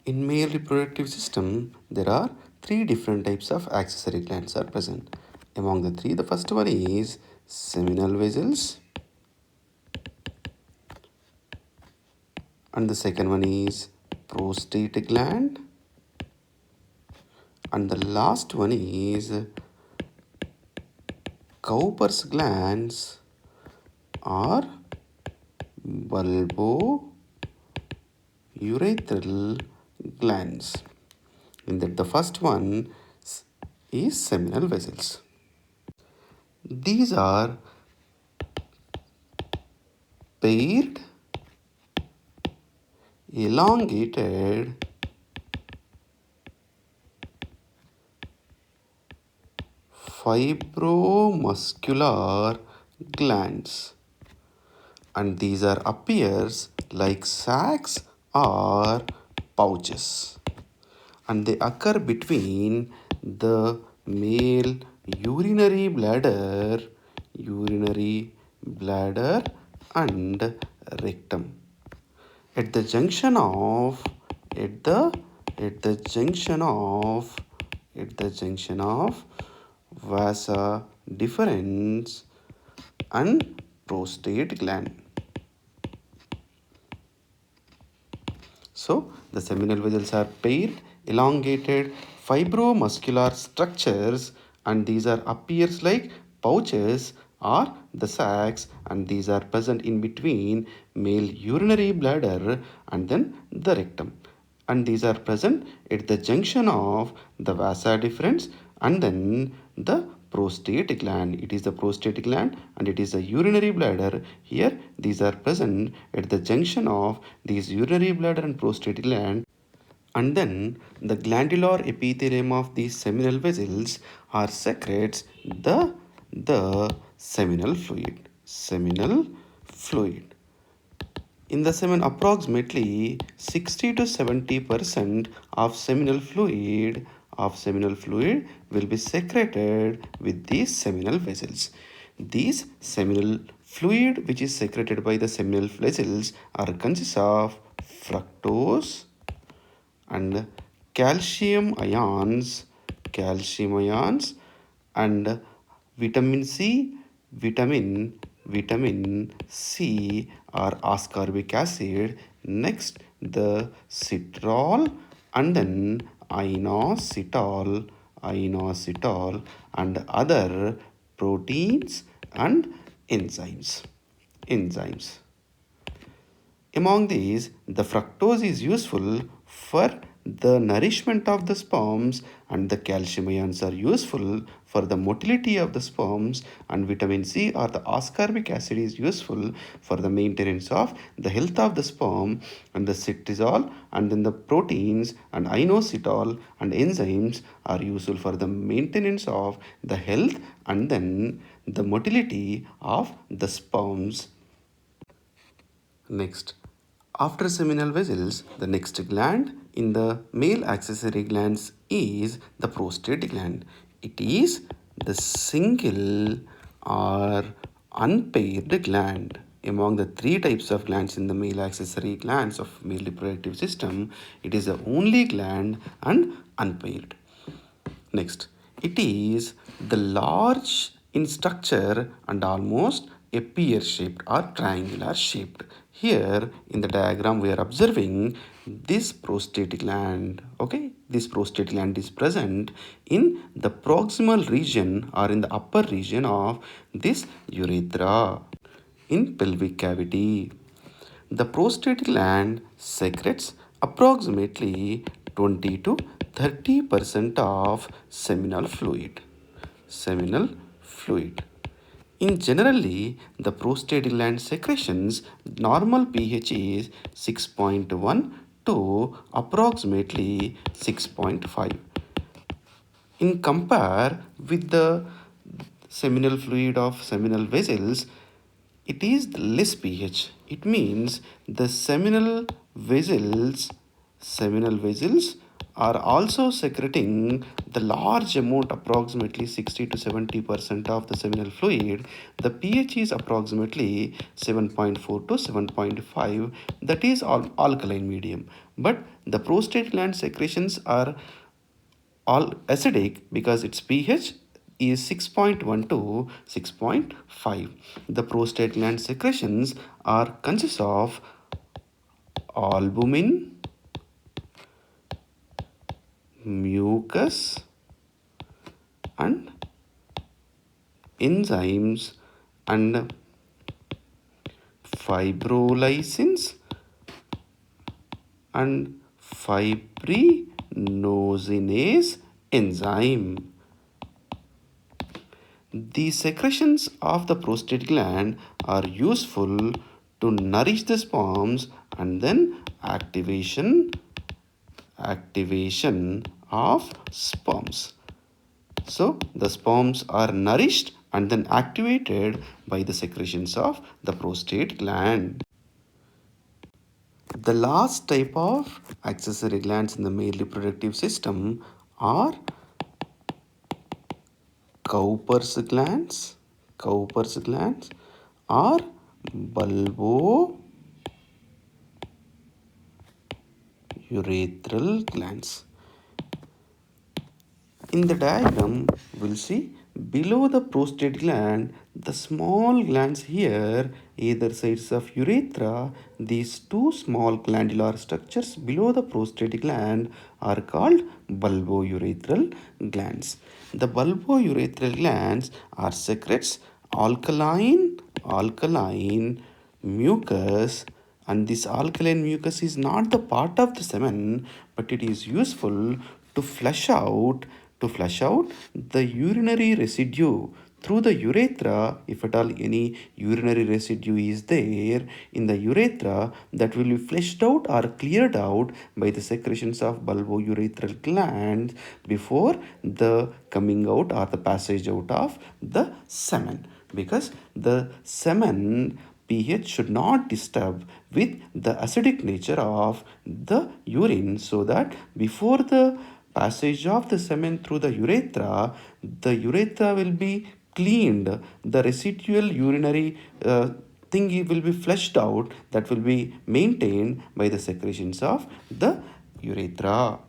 In male reproductive system, there are three different types of accessory glands are present. Among the three, the first one is seminal vessels, and the second one is prostate gland, and the last one is Cowper's glands or bulbourethral glands. And that the first one is seminal vessels. These are paired, elongated, fibromuscular glands, and these are appears like sacs or pouches, and they occur between the male urinary bladder and rectum. At the junction of at the junction of vasa deferens and prostate gland. So the seminal vessels are paired, elongated, fibromuscular structures, and these are appears like pouches or the sacs, and these are present in between male urinary bladder and then the rectum, and these are present at the junction of the vasa deferens and then the prostate gland. It is the prostate gland and it is the urinary bladder. Here these are present at the junction of these urinary bladder and prostate gland, and then the glandular epithelium of these seminal vessels are secretes the seminal fluid. In the semen, approximately 60 to 70% of seminal fluid will be secreted with these seminal vessels. These seminal fluid which is secreted by the seminal vessels are consists of fructose and calcium ions and vitamin C, vitamin C or ascorbic acid. Next, the citrol and then inositol and other proteins and enzymes. Among these, the fructose is useful for the nourishment of the sperms, and the calcium ions are useful for the motility of the sperms, and vitamin C or the ascorbic acid is useful for the maintenance of the health of the sperm, and the citrazole and then the proteins and inositol and enzymes are useful for the maintenance of the health and then the motility of the sperms. Next, after seminal vessels, the next gland in the male accessory glands is the prostate gland. It is the single or unpaired gland. Among the three types of glands in the male accessory glands of male reproductive system, it is the only gland and unpaired. Next, it is the large in structure and almost a pear shaped or triangular shaped. Here in the diagram we are observing this prostate gland. Okay, this prostate gland is present in the proximal region or in the upper region of this urethra in pelvic cavity. The prostate gland secretes approximately 20 to 30% of seminal fluid. In generally, the prostate gland secretions normal pH is 6.1 to approximately 6.5. In compare with the seminal fluid of seminal vessels, it is the less pH. It means the seminal vessels are also secreting the large amount, approximately 60 to 70% of the seminal fluid. The pH is approximately 7.4 to 7.5, that is alkaline medium. But the prostate gland secretions are all acidic because its pH is 6.1 to 6.5. The prostate gland secretions are consist of albumin, mucus, and enzymes and fibrolysins and fibrinogenase enzyme. The secretions of the prostate gland are useful to nourish the sperms and then activation of sperms. So the sperms are nourished and then activated by the secretions of the prostate gland. The last type of accessory glands in the male reproductive system are Cowper's glands. Cowper's glands are bulbourethral glands. In the diagram, we'll see below the prostate gland, the small glands here, either sides of urethra, these two small glandular structures below the prostate gland are called bulbourethral glands. The bulbourethral glands are secretes alkaline mucus, and this alkaline mucus is not the part of the semen, but it is useful to flush out the urinary residue through the urethra. If at all any urinary residue is there in the urethra, that will be flushed out or cleared out by the secretions of bulbourethral glands before the coming out or the passage out of the semen, because the semen pH should not disturb with the acidic nature of the urine, so that before the passage of the semen through the urethra will be cleaned. The residual urinary thing will be flushed out, that will be maintained by the secretions of the urethra.